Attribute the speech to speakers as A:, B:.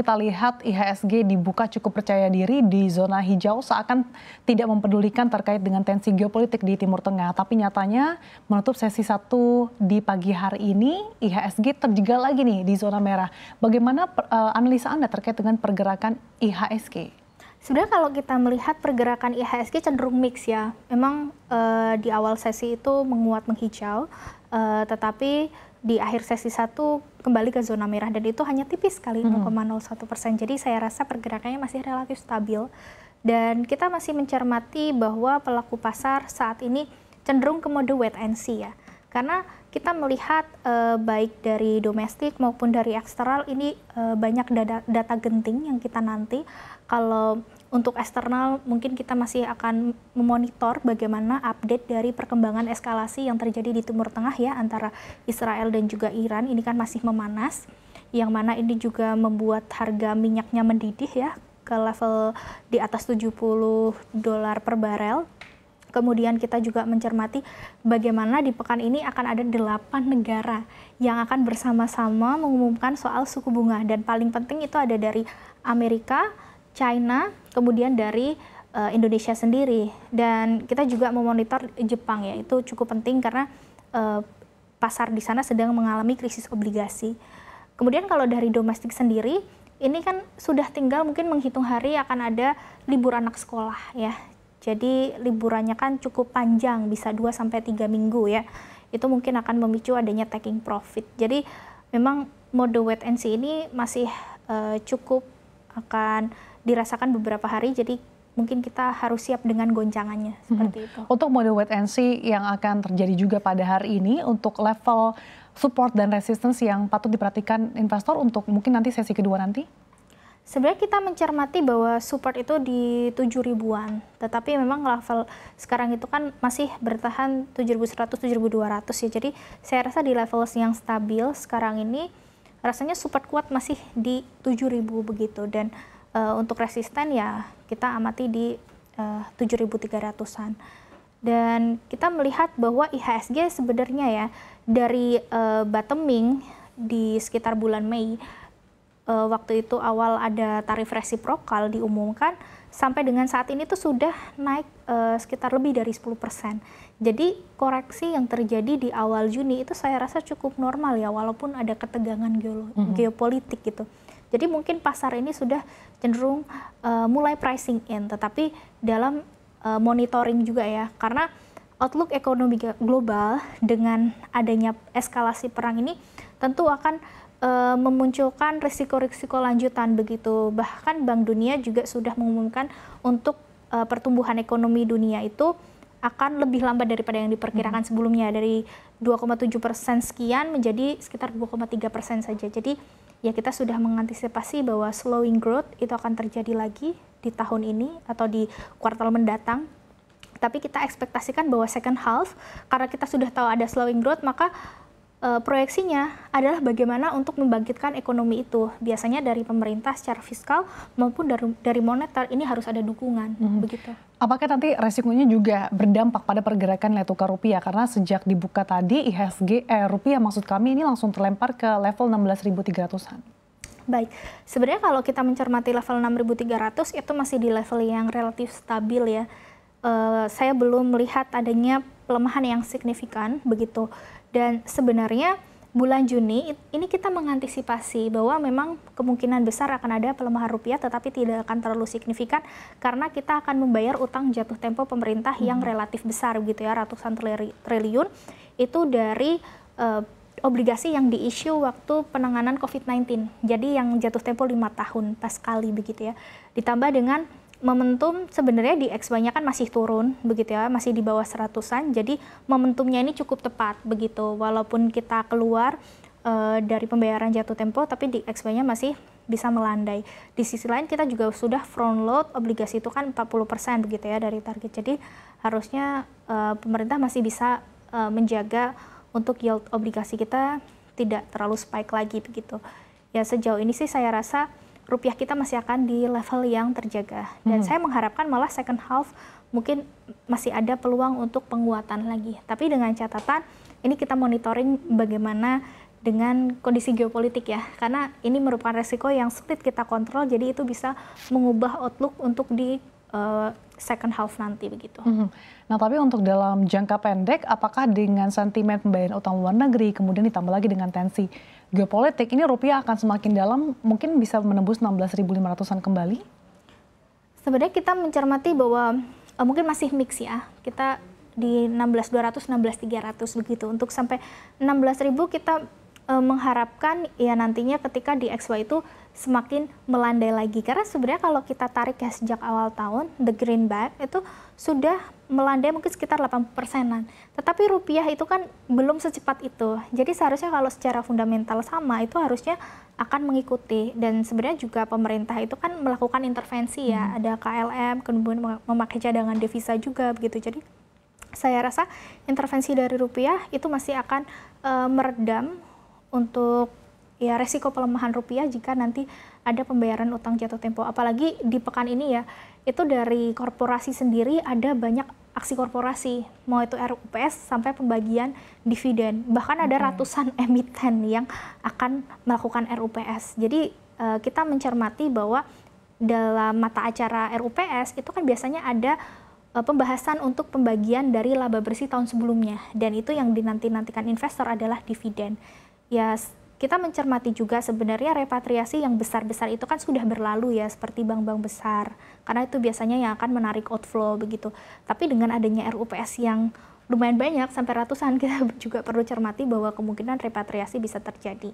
A: kita lihat IHSG dibuka cukup percaya diri di zona hijau seakan tidak mempedulikan terkait dengan tensi geopolitik di Timur Tengah. Tapi nyatanya menutup sesi 1 di pagi hari ini IHSG terjegal lagi nih di zona merah. Bagaimana analisa Anda terkait dengan pergerakan IHSG?
B: Sebenarnya kalau kita melihat pergerakan IHSG cenderung mix ya. Memang di awal sesi itu menguat menghijau, tetapi di akhir sesi 1 kembali ke zona merah dan itu hanya tipis sekali 0,01%. Jadi saya rasa pergerakannya masih relatif stabil dan kita masih mencermati bahwa pelaku pasar saat ini cenderung ke mode wait and see ya. Karena kita melihat baik dari domestik maupun dari eksternal ini banyak data genting yang kita nanti. Kalau untuk eksternal mungkin kita masih akan memonitor bagaimana update dari perkembangan eskalasi yang terjadi di Timur Tengah ya antara Israel dan juga Iran. Ini kan masih memanas, yang mana ini juga membuat harga minyaknya mendidih ya ke level di atas $70 per barel. Kemudian kita juga mencermati bagaimana di pekan ini akan ada 8 negara yang akan bersama-sama mengumumkan soal suku bunga dan paling penting itu ada dari Amerika, China, kemudian dari Indonesia sendiri dan kita juga memonitor Jepang ya, itu cukup penting karena pasar di sana sedang mengalami krisis obligasi. Kemudian kalau dari domestik sendiri, ini kan sudah tinggal mungkin menghitung hari akan ada libur anak sekolah ya. Jadi liburannya kan cukup panjang, bisa 2-3 minggu ya. Itu mungkin akan memicu adanya taking profit. Jadi memang mode wait and see ini masih cukup akan dirasakan beberapa hari, jadi mungkin kita harus siap dengan goncangannya seperti itu.
A: Untuk mode wait and see yang akan terjadi juga pada hari ini, untuk level support dan resistance yang patut diperhatikan investor untuk mungkin nanti sesi kedua nanti?
B: Sebenarnya kita mencermati bahwa support itu di 7.000-an, tetapi memang level sekarang itu kan masih bertahan 7.100, 7.200 ya, jadi saya rasa di level yang stabil sekarang ini rasanya support kuat masih di 7.000 begitu dan untuk resisten ya kita amati di 7.300-an. Dan kita melihat bahwa IHSG sebenarnya ya dari bottoming di sekitar bulan Mei, waktu itu awal ada tarif resiprokal diumumkan, sampai dengan saat ini tuh sudah naik sekitar lebih dari 10%. Jadi koreksi yang terjadi di awal Juni itu saya rasa cukup normal ya, walaupun ada ketegangan geopolitik gitu. Jadi mungkin pasar ini sudah cenderung mulai pricing in, tetapi dalam monitoring juga ya, karena outlook ekonomi global dengan adanya eskalasi perang ini tentu akan memunculkan risiko-risiko lanjutan begitu. Bahkan Bank Dunia juga sudah mengumumkan untuk pertumbuhan ekonomi dunia itu akan lebih lambat daripada yang diperkirakan sebelumnya, dari 2,7% sekian menjadi sekitar 2,3% saja. Jadi ya kita sudah mengantisipasi bahwa slowing growth itu akan terjadi lagi di tahun ini atau di kuartal mendatang. Tapi kita ekspektasikan bahwa second half, karena kita sudah tahu ada slowing growth, maka proyeksinya adalah bagaimana untuk membangkitkan ekonomi itu. Biasanya dari pemerintah secara fiskal maupun dari moneter ini harus ada dukungan, begitu.
A: Apakah nanti resikonya juga berdampak pada pergerakan nilai tukar rupiah? Karena sejak dibuka tadi IHSG, rupiah maksud kami ini langsung terlempar ke level 16.300-an.
B: Baik, sebenarnya kalau kita mencermati level 6.300 itu masih di level yang relatif stabil ya. Saya belum melihat adanya pelemahan yang signifikan begitu. Dan sebenarnya bulan Juni ini kita mengantisipasi bahwa memang kemungkinan besar akan ada pelemahan rupiah, tetapi tidak akan terlalu signifikan karena kita akan membayar utang jatuh tempo pemerintah yang relatif besar gitu ya, ratusan triliun itu dari obligasi yang di-issue waktu penanganan COVID-19. Jadi yang jatuh tempo 5 tahun pas kali begitu ya. Ditambah dengan momentum sebenarnya di X-nya kan masih turun begitu ya, masih di bawah 100-an. Jadi momentumnya ini cukup tepat begitu. Walaupun kita keluar dari pembayaran jatuh tempo, tapi di X-nya masih bisa melandai. Di sisi lain kita juga sudah front load obligasi itu kan 40% begitu ya dari target. Jadi harusnya pemerintah masih bisa menjaga untuk yield obligasi kita tidak terlalu spike lagi begitu. Ya sejauh ini sih saya rasa rupiah kita masih akan di level yang terjaga. Dan saya mengharapkan malah second half mungkin masih ada peluang untuk penguatan lagi. Tapi dengan catatan ini kita monitoring bagaimana dengan kondisi geopolitik ya, karena ini merupakan resiko yang sulit kita kontrol, jadi itu bisa mengubah outlook untuk di second half nanti begitu.
A: Nah, tapi untuk dalam jangka pendek, apakah dengan sentimen pembayaran utang luar negeri, kemudian ditambah lagi dengan tensi geopolitik, ini rupiah akan semakin dalam, mungkin bisa menembus 16.500-an kembali?
B: Sebenarnya kita mencermati bahwa mungkin masih mix ya, kita di 16.200, 16.300 begitu. Untuk sampai 16.000 kita mengharapkan ya nantinya ketika di XY itu semakin melandai lagi. Karena sebenarnya kalau kita tarik ya sejak awal tahun, the greenback itu sudah melandai mungkin sekitar 80%-an. Tetapi rupiah itu kan belum secepat itu. Jadi seharusnya kalau secara fundamental sama, itu harusnya akan mengikuti. Dan sebenarnya juga pemerintah itu kan melakukan intervensi ya. Ada KLM, kemudian memakai cadangan devisa juga begitu. Jadi saya rasa intervensi dari rupiah itu masih akan meredam untuk ya resiko pelemahan rupiah jika nanti ada pembayaran utang jatuh tempo. Apalagi di pekan ini ya, itu dari korporasi sendiri ada banyak aksi korporasi, mau itu RUPS sampai pembagian dividen. Bahkan ada ratusan emiten yang akan melakukan RUPS. Jadi kita mencermati bahwa dalam mata acara RUPS itu kan biasanya ada pembahasan untuk pembagian dari laba bersih tahun sebelumnya. Dan itu yang dinanti-nantikan investor adalah dividen. Ya, kita mencermati juga sebenarnya repatriasi yang besar-besar itu kan sudah berlalu ya, seperti bank-bank besar. Karena itu biasanya yang akan menarik outflow begitu. Tapi dengan adanya RUPS yang lumayan banyak, sampai ratusan, kita juga perlu cermati bahwa kemungkinan repatriasi bisa terjadi.